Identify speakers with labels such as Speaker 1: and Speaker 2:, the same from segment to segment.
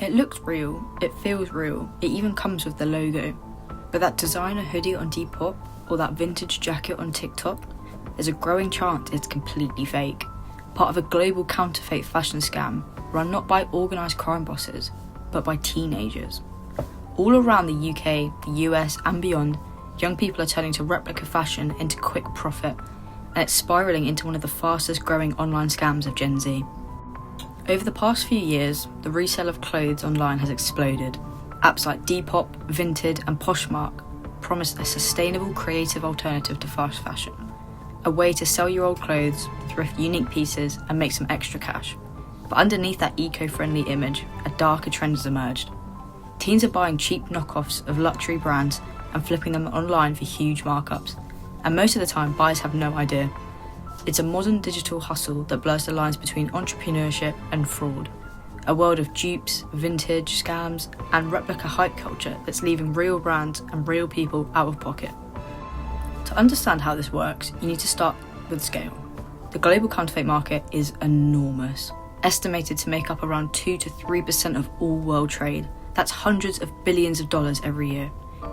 Speaker 1: It looks real, it feels real, it even comes with the logo. But that designer hoodie on Depop or that vintage jacket on TikTok, there's a growing chance it's completely fake. Part of a global counterfeit fashion scam run not by organised crime bosses, but by teenagers. All around the UK, the US and beyond, young people are turning to replica fashion into quick profit, and it's spiralling into one of the fastest growing online scams of Gen Z. Over the past few years, the resale of clothes online has exploded. Apps like Depop, Vinted and Poshmark promise a sustainable creative alternative to fast fashion, a way to sell your old clothes, thrift unique pieces and make some extra cash. But underneath that eco-friendly image, a darker trend has emerged. Teens are buying cheap knockoffs of luxury brands and flipping them online for huge markups, and most of the time buyers have no idea. It's a modern digital hustle that blurs the lines between entrepreneurship and fraud, a world of dupes, vintage scams and replica hype culture that's leaving real brands and real people out of pocket. To understand how this works, you need to start with scale. The global counterfeit market is enormous, estimated to make up around 2 to 3% of all world trade. That's hundreds of billions of dollars every year.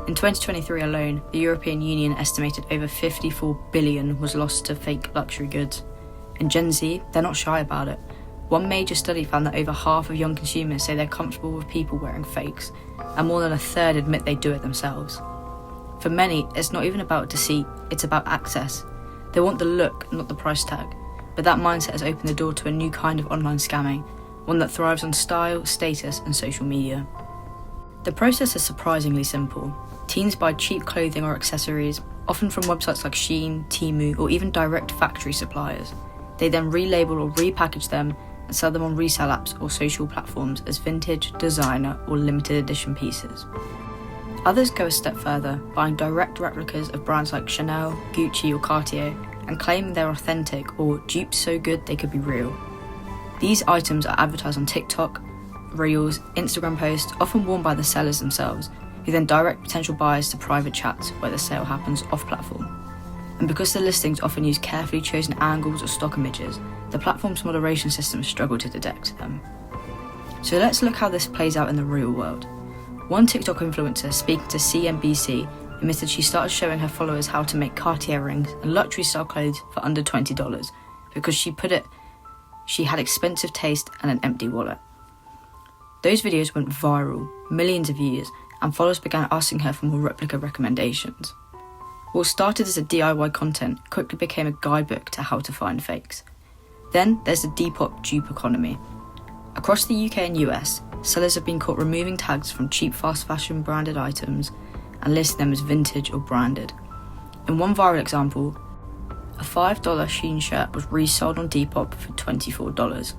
Speaker 1: In 2023 alone, the European Union estimated over 54 billion was lost to fake luxury goods. And Gen Z, they're not shy about it. One major study found that over half of young consumers say they're comfortable with people wearing fakes, and more than a third admit they do it themselves. For many, it's not even about deceit, it's about access. They want the look, not the price tag. But that mindset has opened the door to a new kind of online scamming, one that thrives on style, status and social media. The process is surprisingly simple. Teens buy cheap clothing or accessories, often from websites like Shein, Temu, or even direct factory suppliers. They then relabel or repackage them and sell them on resale apps or social platforms as vintage, designer, or limited edition pieces. Others go a step further, buying direct replicas of brands like Chanel, Gucci, or Cartier, and claiming they're authentic or dupes so good they could be real. These items are advertised on TikTok, Reels, Instagram posts, often worn by the sellers themselves, who then direct potential buyers to private chats where the sale happens off-platform. And because the listings often use carefully chosen angles or stock images, the platform's moderation systems struggle to detect them. So let's look how this plays out in the real world. One TikTok influencer speaking to CNBC admitted she started showing her followers how to make Cartier rings and luxury style clothes for under $20 because she had expensive taste and an empty wallet. Those videos went viral, millions of views, and followers began asking her for more replica recommendations. What started as a DIY content quickly became a guidebook to how to find fakes. Then there's the Depop dupe economy. Across the UK and US, sellers have been caught removing tags from cheap fast fashion branded items and listing them as vintage or branded. In one viral example, a $5 Shein shirt was resold on Depop for $24.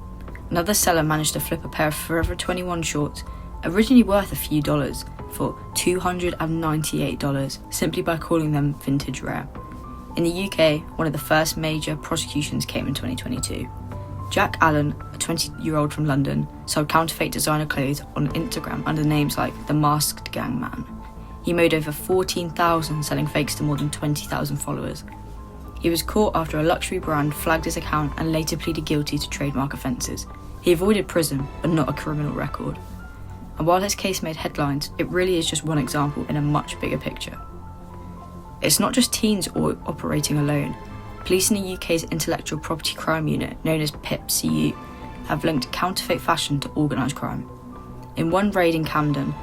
Speaker 1: Another seller managed to flip a pair of Forever 21 shorts, originally worth a few dollars, for $298 simply by calling them vintage rare. In the UK, one of the first major prosecutions came in 2022. Jack Allen, a 20-year-old from London, sold counterfeit designer clothes on Instagram under names like The Masked Gang Man. He made over $14,000 selling fakes to more than 20,000 followers. He was caught after a luxury brand flagged his account and later pleaded guilty to trademark offences. He avoided prison, but not a criminal record. And while his case made headlines, it really is just one example in a much bigger picture. It's not just teens operating alone. Police in the UK's Intellectual Property Crime Unit, known as PIP-CU, have linked counterfeit fashion to organised crime. In one raid in Camden,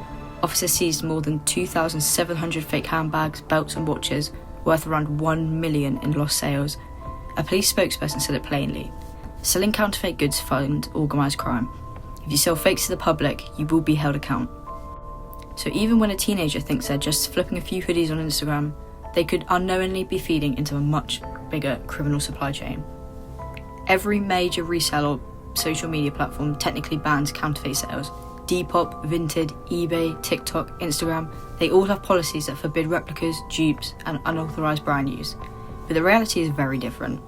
Speaker 1: officers seized more than 2,700 fake handbags, belts and watches, worth around $1 million in lost sales. A police spokesperson said it plainly: selling counterfeit goods funds organised crime. If you sell fakes to the public, you will be held accountable. So even when a teenager thinks they're just flipping a few hoodies on Instagram, they could unknowingly be feeding into a much bigger criminal supply chain. Every major resale or social media platform technically bans counterfeit sales. Depop, Vinted, eBay, TikTok, Instagram, they all have policies that forbid replicas, dupes, and unauthorised brand use. But the reality is very different.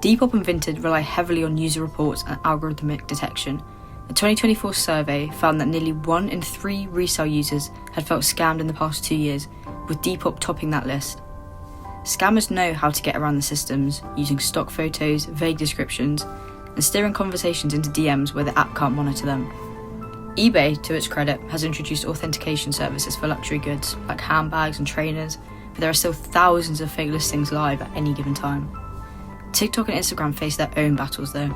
Speaker 1: Depop and Vinted rely heavily on user reports and algorithmic detection. A 2024 survey found that nearly 1 in 3 resale users had felt scammed in the past 2 years, with Depop topping that list. Scammers know how to get around the systems, using stock photos, vague descriptions, and steering conversations into DMs where the app can't monitor them. eBay, to its credit, has introduced authentication services for luxury goods like handbags and trainers, but there are still thousands of fake listings live at any given time. TikTok and Instagram face their own battles though.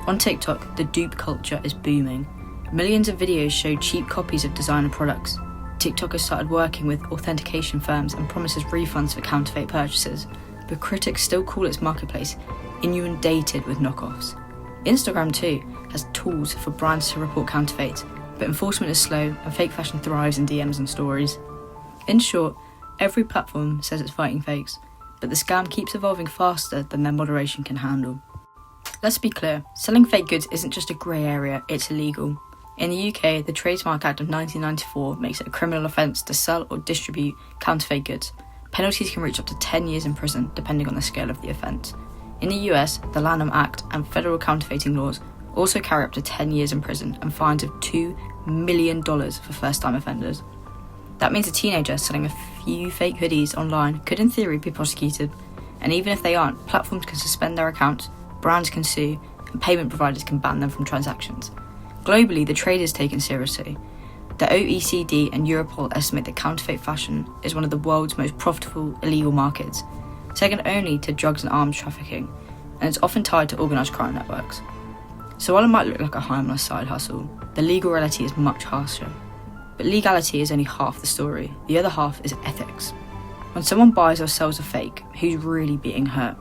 Speaker 1: On TikTok, the dupe culture is booming. Millions of videos show cheap copies of designer products. TikTok has started working with authentication firms and promises refunds for counterfeit purchases, but critics still call its marketplace inundated with knockoffs. Instagram too has tools for brands to report counterfeits, but enforcement is slow and fake fashion thrives in DMs and stories. In short, every platform says it's fighting fakes, but the scam keeps evolving faster than their moderation can handle. Let's be clear, selling fake goods isn't just a grey area, it's illegal. In the UK, the Trademark Act of 1994 makes it a criminal offence to sell or distribute counterfeit goods. Penalties can reach up to 10 years in prison, depending on the scale of the offence. In the US, the Lanham Act and federal counterfeiting laws also carry up to 10 years in prison and fines of $2 million for first-time offenders. That means a teenager selling a few fake hoodies online could in theory be prosecuted, and even if they aren't, platforms can suspend their accounts, brands can sue, and payment providers can ban them from transactions. Globally, the trade is taken seriously. The OECD and Europol estimate that counterfeit fashion is one of the world's most profitable illegal markets, second only to drugs and arms trafficking, and it's often tied to organised crime networks. So while it might look like a harmless side hustle, the legal reality is much harsher. But legality is only half the story, the other half is ethics. When someone buys or sells a fake, who's really being hurt?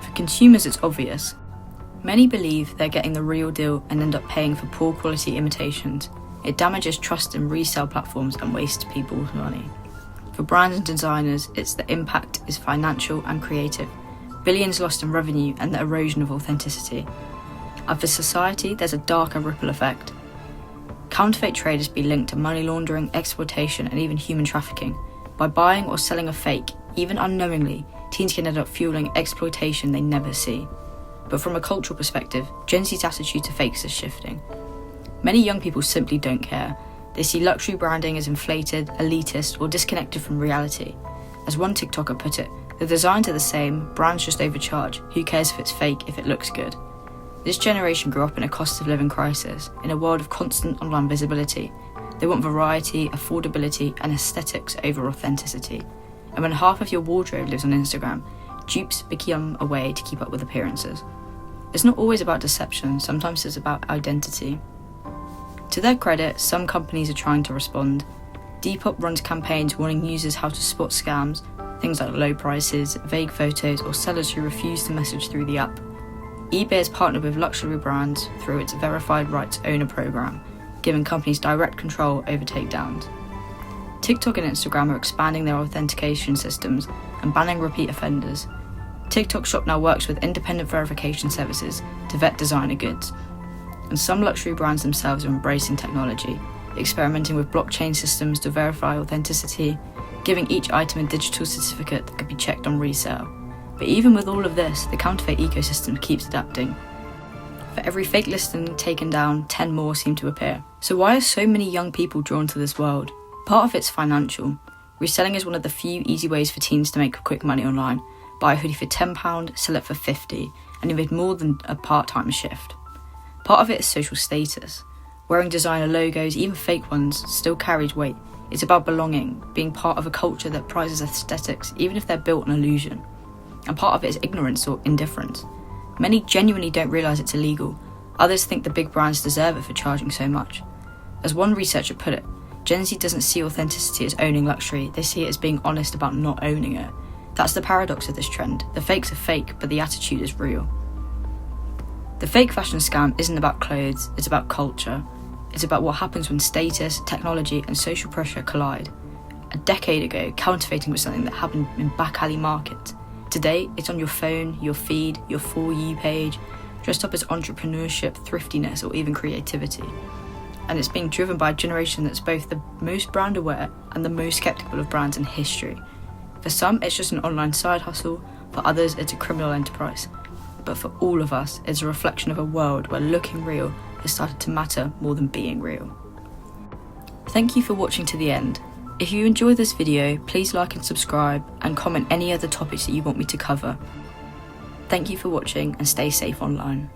Speaker 1: For consumers it's obvious. Many believe they're getting the real deal and end up paying for poor quality imitations. It damages trust in resale platforms and wastes people's money. For brands and designers, it's the impact is financial and creative, billions lost in revenue and the erosion of authenticity. And for society, there's a darker ripple effect. Counterfeit trade has been linked to money laundering, exploitation and even human trafficking. By buying or selling a fake, even unknowingly, teens can end up fueling exploitation they never see. But from a cultural perspective, Gen Z's attitude to fakes is shifting. Many young people simply don't care. They see luxury branding as inflated, elitist, or disconnected from reality. As one TikToker put it, the designs are the same, brands just overcharge. Who cares if it's fake if it looks good? This generation grew up in a cost of living crisis, in a world of constant online visibility. They want variety, affordability, and aesthetics over authenticity. And when half of your wardrobe lives on Instagram, dupes become a way to keep up with appearances. It's not always about deception, sometimes it's about identity. To their credit, some companies are trying to respond. Depop runs campaigns warning users how to spot scams, things like low prices, vague photos, or sellers who refuse to message through the app. eBay has partnered with luxury brands through its Verified Rights Owner program, giving companies direct control over takedowns. TikTok and Instagram are expanding their authentication systems and banning repeat offenders. TikTok Shop now works with independent verification services to vet designer goods. And some luxury brands themselves are embracing technology, experimenting with blockchain systems to verify authenticity, giving each item a digital certificate that could be checked on resale. But even with all of this, the counterfeit ecosystem keeps adapting. For every fake listing taken down, 10 more seem to appear. So why are so many young people drawn to this world? Part of it's financial. Reselling is one of the few easy ways for teens to make quick money online. Buy a hoodie for £10, sell it for $50, and you made more than a part-time shift. Part of it is social status. Wearing designer logos, even fake ones, still carries weight. It's about belonging, being part of a culture that prizes aesthetics, even if they're built on illusion. And part of it is ignorance or indifference. Many genuinely don't realise it's illegal. Others think the big brands deserve it for charging so much. As one researcher put it, Gen Z doesn't see authenticity as owning luxury, they see it as being honest about not owning it. That's the paradox of this trend. The fakes are fake, but the attitude is real. The fake fashion scam isn't about clothes, it's about culture. It's about what happens when status, technology, and social pressure collide. A decade ago, counterfeiting was something that happened in back alley markets. Today, it's on your phone, your feed, your For You page, dressed up as entrepreneurship, thriftiness, or even creativity. And it's being driven by a generation that's both the most brand aware and the most skeptical of brands in history. For some, it's just an online side hustle, for others, it's a criminal enterprise. But for all of us, it's a reflection of a world where looking real has started to matter more than being real. Thank you for watching to the end. If you enjoyed this video, please like and subscribe and comment any other topics that you want me to cover. Thank you for watching and stay safe online.